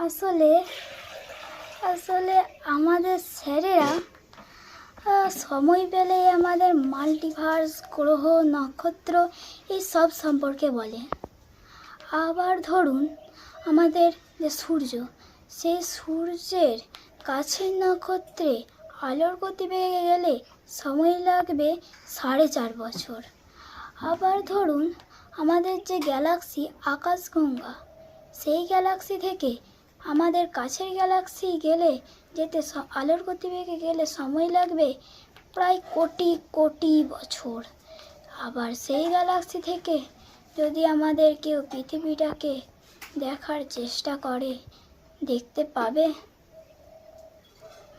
আসলে আসলে আমাদের স্যারেরা সময় পেলেই আমাদের মাল্টিভার্স, গ্রহ, নক্ষত্র এই সব সম্পর্কে বলে। আবার ধরুন আমাদের যে সূর্য, সেই সূর্যের কাছের নক্ষত্রে আলোর গতিবেগে গেলে সময় লাগবে 4.5 বছর। আবার ধরুন আমাদের যে গ্যালাক্সি আকাশগঙ্গা, সেই গ্যালাক্সি থেকে আমাদের কাছের গ্যালাক্সি যেতে আলোর গতিবেগে গেলে সময় লাগবে প্রায় কোটি কোটি বছর। আবার সেই গ্যালাক্সি থেকে যদি আমাদের কেউ পৃথিবীটাকে দেখার চেষ্টা করে, দেখতে পাবে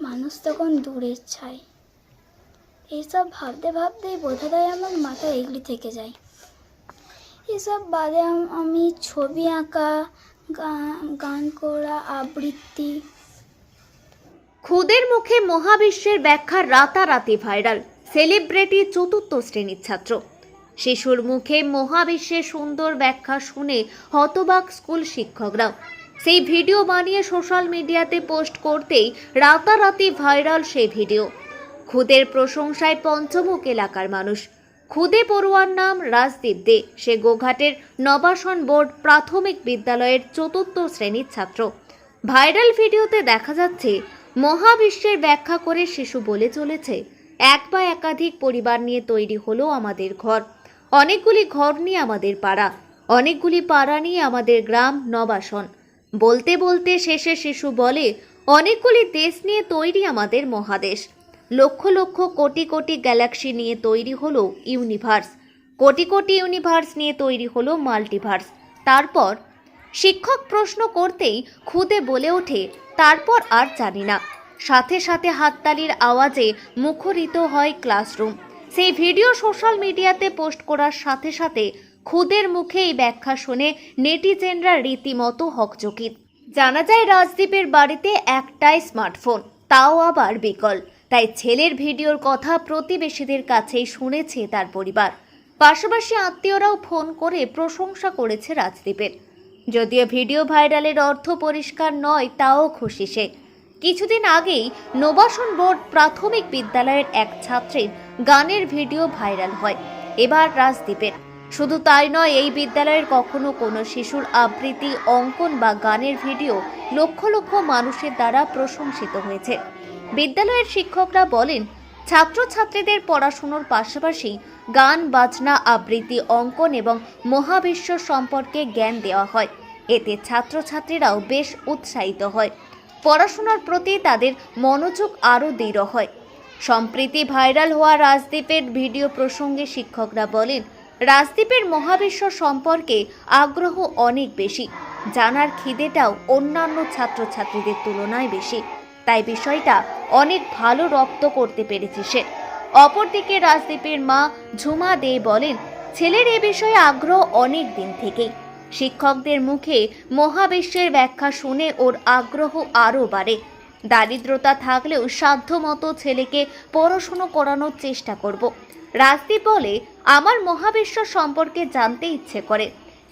মানুষ তখন দূরের ছাই। এইসব ভাবতে ভাবতেই বোধহয় আমার মাথা এগলি থেকে যায়। এসব বাদে আমি ছবি আঁকা, গান করা, আবৃত্তি। খুদের মুখে মহাবিশ্বের ব্যাখ্যা রাতারাতি ভাইরাল। সেলিব্রিটি 4র্থ শ্রেণীর ছাত্র। শিশুর মুখে মহাবিশ্বের সুন্দর ব্যাখ্যা শুনে হতবাক স্কুল শিক্ষকরাও। সেই ভিডিও বানিয়ে সোশ্যাল মিডিয়াতে পোস্ট করতেই রাতারাতি ভাইরাল সেই ভিডিও। খুদের প্রশংসায় পঞ্চমুখ এলাকার মানুষ। খুদে পড়ুয়ার নাম রাজদীপ দে। সে গোঘাটের নবাসন বোর্ড প্রাথমিক বিদ্যালয়ের 4র্থ শ্রেণীর ছাত্র। ভাইরাল ভিডিওতে দেখা যাচ্ছে মহাবিশ্বের ব্যাখ্যা করে শিশু বলে চলেছে, এক বা একাধিক পরিবার নিয়ে তৈরি হলো আমাদের ঘর, অনেকগুলি ঘর নিয়ে আমাদের পাড়া, অনেকগুলি পাড়া নিয়ে আমাদের গ্রাম নবাসন। বলতে বলতে শেষে শিশু বলে, অনেকগুলি দেশ নিয়ে তৈরি আমাদের মহাদেশ, লক্ষ লক্ষ কোটি কোটি গ্যালাক্সি নিয়ে তৈরি হলো ইউনিভার্স, কোটি কোটি ইউনিভার্স নিয়ে তৈরি হলো মাল্টিভার্স। তারপর শিক্ষক প্রশ্ন করতেই খুদে বলে ওঠে, তারপর আর জানি না। সাথে সাথে হাততালির আওয়াজে মুখরিত হয় ক্লাসরুম। সেই ভিডিও সোশ্যাল মিডিয়াতে পোস্ট করার সাথে সাথে খুদের মুখে এই ব্যাখ্যা শুনে নেটিজেনরা রীতিমতো হকচকিত। জানা যায় রাজদীপের বাড়িতে একটাই স্মার্টফোন, তাও আবার বিকল। তাই ছেলের ভিডিওর কথা প্রতিবেশীদের কাছেই শুনেছে তার পরিবার। পাশাপাশি আত্মীয়রাও ফোন করে প্রশংসা করেছে রাজদীপের। যদিও ভিডিও ভাইরালের অর্থ পরিষ্কার নয়, তাও খুশি সে। কিছুদিন আগেই নবাসন বোর্ড প্রাথমিক বিদ্যালয়ের এক ছাত্রীর গানের ভিডিও ভাইরাল হয়। এবার রাজদীপের। শুধু তাই নয়, এই বিদ্যালয়ের কখনো কোনো শিশুর আবৃত্তি, অঙ্কন বা গানের ভিডিও লক্ষ লক্ষ মানুষের দ্বারা প্রশংসিত হয়েছে। বিদ্যালয়ের শিক্ষকরা বলেন, ছাত্রছাত্রীদের পড়াশোনার পাশাপাশি গান, বাজনা, আবৃত্তি, অঙ্কন এবং মহাবিশ্ব সম্পর্কে জ্ঞান দেওয়া হয়। এতে ছাত্রছাত্রীরাও বেশ উৎসাহিত হয়, পড়াশোনার প্রতি তাদের মনোযোগ আরও দৃঢ় হয়। সম্প্রতি ভাইরাল হওয়া রাজদীপের ভিডিও প্রসঙ্গে শিক্ষকরা বলেন, রাজদীপের মহাবিশ্ব সম্পর্কে আগ্রহ অনেক বেশি, জানার খিদেটাও অন্যান্য ছাত্রছাত্রীদের তুলনায় বেশি। তাই বিষয়টা অনেক ভালো রপ্ত করতে পেরেছে সে। অপরদিকে রাজদীপের মা ঝুমা দে বলেন, ছেলের এ বিষয়ে আগ্রহ অনেক দিন থেকেই। শিক্ষকদের মুখে মহাবিশ্বের ব্যাখ্যা শুনে ওর আগ্রহ আরও বাড়ে। দারিদ্রতা থাকলেও সাধ্যমতো ছেলেকে পড়াশুনো করানোর চেষ্টা করব। রাজদীপ বলে, আমার মহাবিশ্ব সম্পর্কে জানতে ইচ্ছে করে।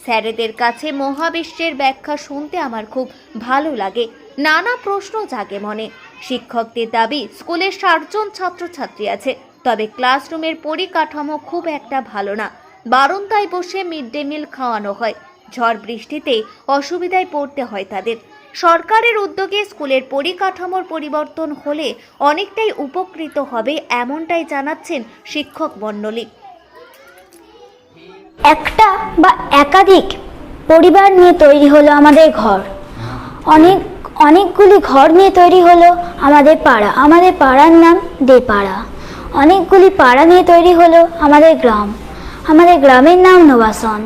স্যারেদের কাছে মহাবিশ্বের ব্যাখ্যা শুনতে আমার খুব ভালো লাগে। নানা প্রশ্ন জাগে মনে। শিক্ষকদের দাবি, স্কুলে 60 জন ছাত্রছাত্রী আছে, তবে ক্লাসরুমের পরিকাঠামো খুব একটা ভালো না। বারান্দায় বসে মিড ডে মিল খাওয়ানো হয়। ঝড় বৃষ্টিতে অসুবিধায় পড়তে হয় তাদের। সরকারের উদ্যোগে স্কুলের পরিকাঠামোর পরিবর্তন হলে অনেকটাই উপকৃত হবে, এমনটাই জানাচ্ছেন শিক্ষক মণ্ডলী। একটা বা একাধিক পরিবার নিয়ে তৈরি হলো আমাদের ঘর, অনেকগুলি ঘর নিয়ে তৈরি হলো আমাদের পাড়া, আমাদের পাড়ার নাম দে পাড়া। অনেকগুলি পাড়া নিয়ে তৈরি হলো আমাদের গ্রাম, আমাদের গ্রামের নাম নবাসন।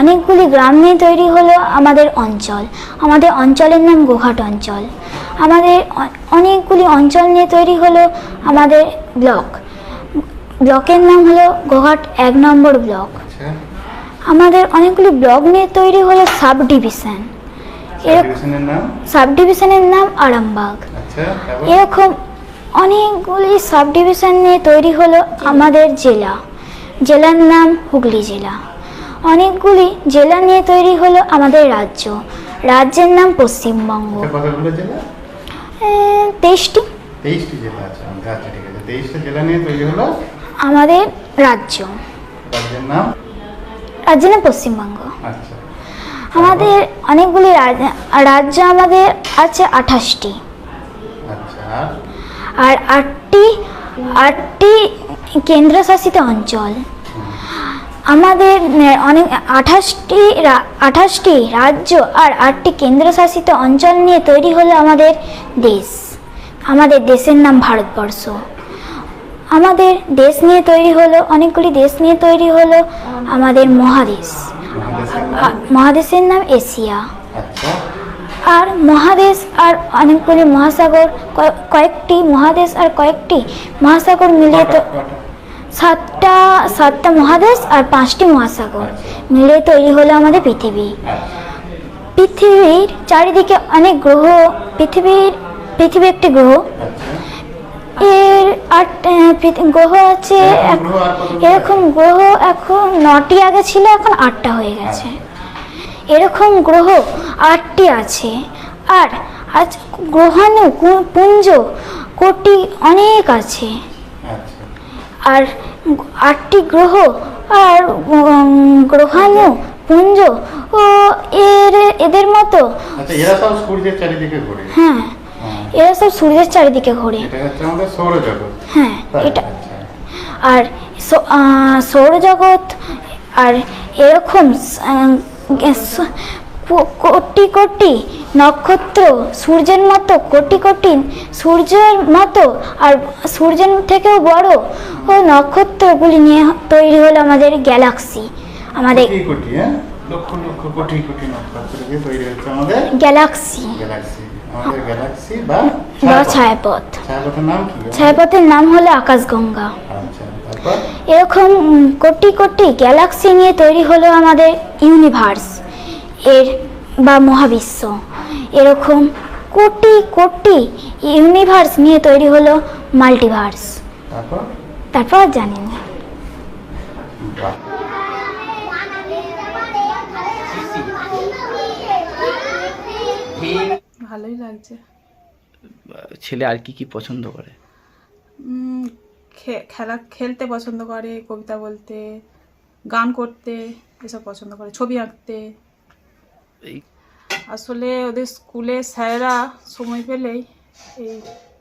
অনেকগুলি গ্রাম নিয়ে তৈরি হলো আমাদের অঞ্চল, আমাদের অঞ্চলের নাম গোঘাট অঞ্চল। আমাদের অনেকগুলি অঞ্চল নিয়ে তৈরি হলো আমাদের ব্লক, ব্লকের নাম হলো গোঘাট 1 নম্বর ব্লক। আমাদের অনেকগুলি ব্লক নিয়ে তৈরি হলো সাব ডিভিশন, সাব ডিভিশনের নাম আরামবাগ। এরকম অনেকগুলি সাব ডিভিশন নিয়ে তৈরি হলো আমাদের জেলা, জেলার নাম হুগলি জেলা। অনেকগুলি জেলা নিয়ে তৈরি হলো আমাদের রাজ্য, রাজ্যের নাম পশ্চিমবঙ্গ। কতগুলো জেলা? 23টি। 23টি জেলা আছে। আচ্ছা ঠিক আছে, 23টা জেলা নিয়ে তৈরি হলো আমাদের রাজ্য। রাজ্যের নাম? রাজ্যের নাম পশ্চিমবঙ্গ। আচ্ছা। আমাদের অনেকগুলি রাজ্য আমাদের আছে 28টি। আচ্ছা। আর আটটি কেন্দ্রশাসিত অঞ্চল। আমাদের অনেক 28টি রাজ্য আর 8টি কেন্দ্রশাসিত অঞ্চল নিয়ে তৈরি হলো আমাদের দেশ। আমাদের দেশের নাম ভারতবর্ষ। আমাদের দেশ নিয়ে তৈরি হলো, অনেকগুলি দেশ নিয়ে তৈরি হলো আমাদের মহাদেশ। মহাদেশের নাম এশিয়া। আচ্ছা। আর মহাদেশ আর অনেকগুলি মহাসাগর, কয়েকটি মহাদেশ আর কয়েকটি মহাসাগর মিলিয়ে তো সাতটা মহাদেশ আর 5টি মহাসাগর মিলিয়ে তৈরি হলো আমাদের পৃথিবী। পৃথিবীর চারিদিকে অনেক গ্রহ। পৃথিবী একটি গ্রহ। এর 8 গ্রহ আছে। এরকম গ্রহ এখন 9টি আগে ছিল, এখন 8টা হয়ে গেছে। এরকম গ্রহ 8টি আছে। আর আজ গ্রহাণু পুঞ্জ কোটি অনেক আছে। আর 8টি গ্রহ আর গ্রহাণু পুঞ্জ ও এদের মতো। আচ্ছা, এরা সব সূর্যের চারিদিকে ঘোরে? হ্যাঁ, এরা সব সূর্যের চারিদিকে ঘোরে। এটা হচ্ছে আমাদের সৌরজগৎ। হ্যাঁ, এটা। আর সৌরজগৎ আর এরকম কোটি কোটি নক্ষত্র, সূর্যের মতো কোটি কোটি সূর্যের মতো আর সূর্যের থেকেও বড় ও নক্ষত্রগুলি নিয়ে তৈরি হলো আমাদের গ্যালাক্সি। আমাদের লক্ষ লক্ষ কোটি কোটি নক্ষত্র দিয়ে তৈরি হচ্ছে আমাদের গ্যালাক্সি। আমাদের গ্যালাক্সি বা ছায়াপথ। ছায়াপথের নাম কি? ছায়াপথের নাম হলো আকাশগঙ্গা। আচ্ছা, তারপর? এরকম কোটি কোটি গ্যালাক্সি নিয়ে তৈরি হলো আমাদের ইউনিভার্স এর বা মহাবিশ্ব। এরকম কোটি কোটি ইউনিভার্স নিয়ে তৈরি হলো মাল্টিভার্স। তারপর জানি না। ভালোই লাগছে। ছেলে আর কি কি পছন্দ করে? খেলতে পছন্দ করে, কবিতা বলতে, গান করতে, এসব পছন্দ করে, ছবি আঁকতে। আসলে ওদের স্কুলে স্যারেরা সময় পেলেই এই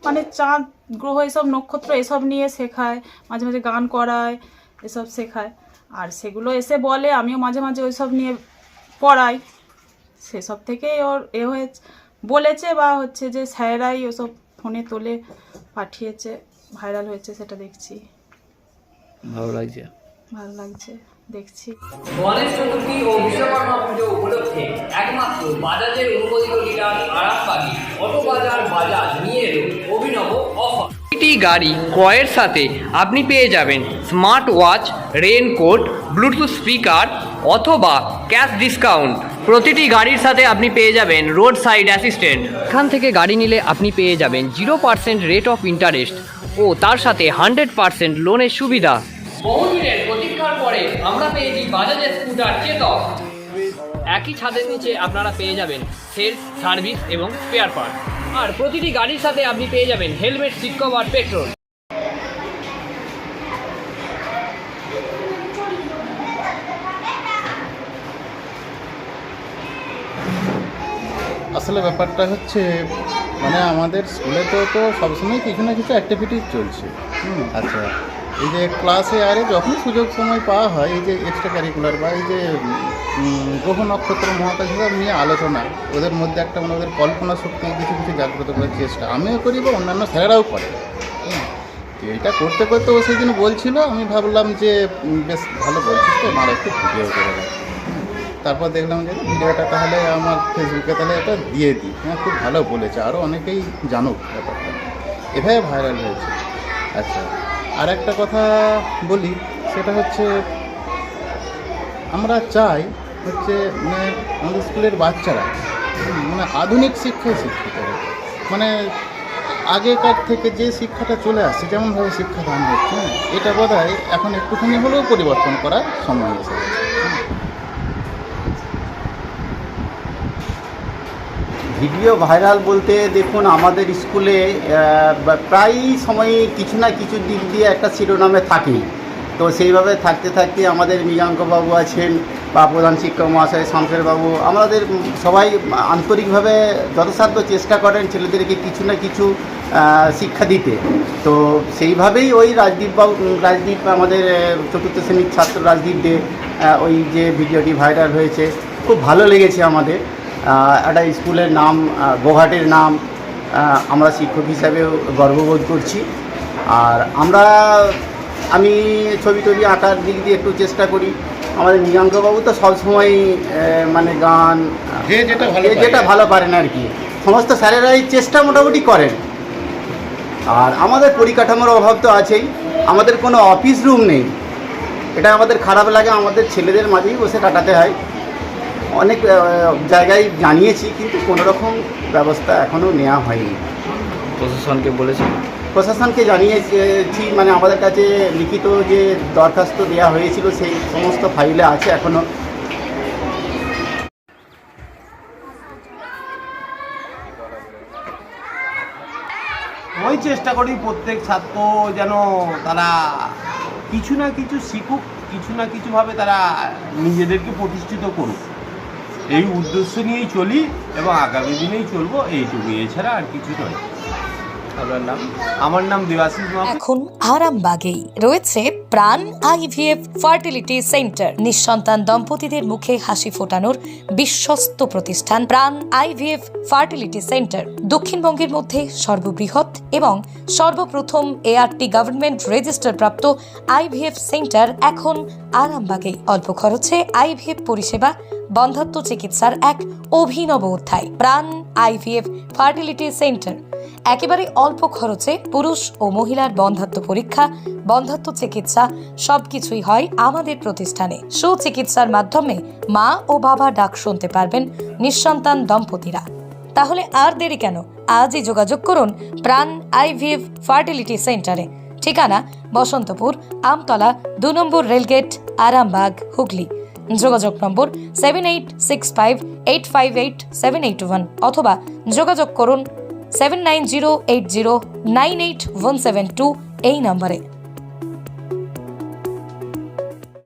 মানে চাঁদ, গ্রহ, এসব নক্ষত্র এসব নিয়ে শেখায়, মাঝে মাঝে গান করায়, এসব শেখায়। আর সেগুলো এসে বলে, আমিও মাঝে মাঝে ওইসব নিয়ে পড়াই। সেসব থেকেই ওর হয়েছে, বলেছে বা হচ্ছে যে স্যারেরাই ওসব ফোনে তোলে পাঠিয়েছে, ভাইরাল হয়েছে, সেটা দেখছি। ভালো লাগছে? ভালো লাগছে, দেখছি। গণেশ চতুর্থী ও বিশ্বকর্মা পুজো উপলক্ষে একমাত্র বাজাজের অনুমোদিত ডিলার আরামবাগী অটো বাজাজ নিয়ে এলো অভিনব অফার। প্রতিটি গাড়ি ক্রয়ের সাথে আপনি পেয়ে যাবেন smart watch, raincoat, Bluetooth speaker অথবা ক্যাশ ডিসকাউন্ট। প্রতিটি গাড়ির সাথে আপনি পেয়ে যাবেন রোড সাইড অ্যাসিস্ট্যান্ট। এখান থেকে গাড়ি নিলে আপনি পেয়ে যাবেন 0% রেট অফ ইন্টারেস্ট ও তার সাথে 100% লোনের সুবিধা। বহুদিনের প্রতীক্ষার পরে আমরা পেয়েছি বাজাজের স্কুটার চেতক। একই ছাদের নিচে আপনারা পেয়ে যাবেন সেলস, সার্ভিস এবং স্পেয়ার পার্ট। আর প্রতিটি গাড়ির সাথে আপনি পেয়ে যাবেন হেলমেট, সিট কভার, পেট্রোল। আসলে ব্যাপারটা হচ্ছে মানে আমাদের স্কুলে তো সবসময় কিছু না কিছু অ্যাক্টিভিটিস চলছে। আচ্ছা, এই যে ক্লাসে আরে যখন সুযোগ সময় পাওয়া হয়, এই যে এক্সট্রা কারিকুলার বা এই যে গ্রহ নক্ষত্র মহাকাশ নিয়ে আলোচনা, ওদের মধ্যে একটা মানে ওদের কল্পনা শক্তি কিছু কিছু জাগ্রত করার চেষ্টা আমিও করি বা অন্যান্য স্যারেরাও করে। এইটা করতে করতে ও সেদিন বলছিল, আমি ভাবলাম যে বেশ ভালো বলছিস তো, আমার একটু ভিডিও করে দেয়। তারপর দেখলাম যে ভিডিওটা তাহলে আমার ফেসবুকে তাহলে এটা দিয়ে দিই। হ্যাঁ, খুব ভালো বলেছে, আরও অনেকেই জানুক ব্যাপারটা, এভাবে ভাইরাল হয়েছে। আচ্ছা, আর একটা কথা বলি, সেটা হচ্ছে আমরা চাই হচ্ছে মানে আমাদের স্কুলের বাচ্চারা মানে আধুনিক শিক্ষায় শিক্ষিত হবে। মানে আগেকার থেকে যে শিক্ষাটা চলে আসছে, যেমনভাবে শিক্ষাদান হচ্ছে, এটা বোধহয় এখন একটুখানি হলেও পরিবর্তন করার সময় এসে গেছে। ভিডিও ভাইরাল বলতে দেখুন, আমাদের স্কুলে প্রায় সময় কিছু না কিছু দিক দিয়ে একটা শিরোনামে থাকেই। তো সেইভাবে থাকতে থাকতে আমাদের মৃগাঙ্কবাবু আছেন বা প্রধান শিক্ষক মহাশয় শামশেরবাবু, আমাদের সবাই আন্তরিকভাবে যথাসাধ্য চেষ্টা করেন ছেলেদেরকে কিছু না কিছু শিক্ষা দিতে। তো সেইভাবেই ওই রাজদীপ আমাদের চতুর্থ শ্রেণীর ছাত্র রাজদীপ দে, ওই যে ভিডিওটি ভাইরাল হয়েছে, খুব ভালো লেগেছে আমাদের। একটা স্কুলের নাম, গোঘাটের নাম, আমরা শিক্ষক হিসাবেও গর্ববোধ করছি। আর আমি ছবি টবি আঁকার দিক দিয়ে একটু চেষ্টা করি। আমাদের মৃগাঙ্কবাবু তো সবসময় মানে গান যেটা ভালো পারেন আর কি, সমস্ত স্যারেরাই চেষ্টা মোটামুটি করেন। আর আমাদের পরিকাঠামোর অভাব তো আছেই, আমাদের কোনো অফিস রুম নেই, এটা আমাদের খারাপ লাগে। আমাদের ছেলেদের মাঝেই বসে কাটাতে হয়। অনেক জায়গায় জানিয়েছি, কিন্তু কোনো রকম ব্যবস্থা এখনও নেওয়া হয়নি। প্রশাসনকে বলেছি, প্রশাসনকে জানিয়েছি, মানে আমাদের কাছে লিখিত যে দরখাস্ত দেওয়া হয়েছিল সেই সমস্ত ফাইলে আছে এখনও। ওই চেষ্টা করি প্রত্যেক ছাত্র যেন তারা কিছু না কিছু শিখুক, কিছু না কিছুভাবে তারা নিজেদেরকে প্রতিষ্ঠিত করুক, এই উদ্দেশ্য নিয়েই চলি এবং আগামী দিনেই চলবো, এইটুকু, এছাড়া আর কিছু নয়। আপনার নাম? আমার নাম দেবাশিস মাহাতো। এখন আরামবাগেই রয়েছে প্রাণ আইভিএফ ফার্টিলিটি সেন্টার। নিঃসন্তান দম্পতিদের মুখে হাসি ফোটানোর বিশ্বস্ত প্রতিষ্ঠান প্রাণ আইভিএফ ফার্টিলিটি সেন্টার দক্ষিণবঙ্গের মধ্যে সর্ববৃহৎ এবং সর্বপ্রথম ART গভর্নমেন্ট রেজিস্টার প্রাপ্ত আইভিএফ সেন্টার এখন আরামবাগেই। অল্প খরচে আইভিএফ পরিষেবা, বন্ধাত্ব চিকিৎসার এক অভিনব অধ্যায়। প্রাণ আইভিএফ ফার্টিলিটি সেন্টার একেবারে অল্প খরচে পুরুষ ও মহিলার বন্ধাত্ব পরীক্ষা, বন্ধাত্ব চিকিৎসা সবকিছুই হয় আমাদের প্রতিষ্ঠানে। সুচিকিৎসার মাধ্যমে মা ও বাবা ডাক শুনতে পারবেন নিঃসন্তান দম্পতিরা। তাহলে আর দেরি কেন? আজই যোগাযোগ করুন প্রাণ আইভিএফ ফার্টিলিটি সেন্টারে। ঠিকানা বসন্তপুর, আমতলা, 2 নম্বর রেলগেট, আরামবাগ, হুগলি। যোগাযোগ নম্বর 7865858781 অথবা যোগাযোগ করুন 7908098172 এই নম্বরে।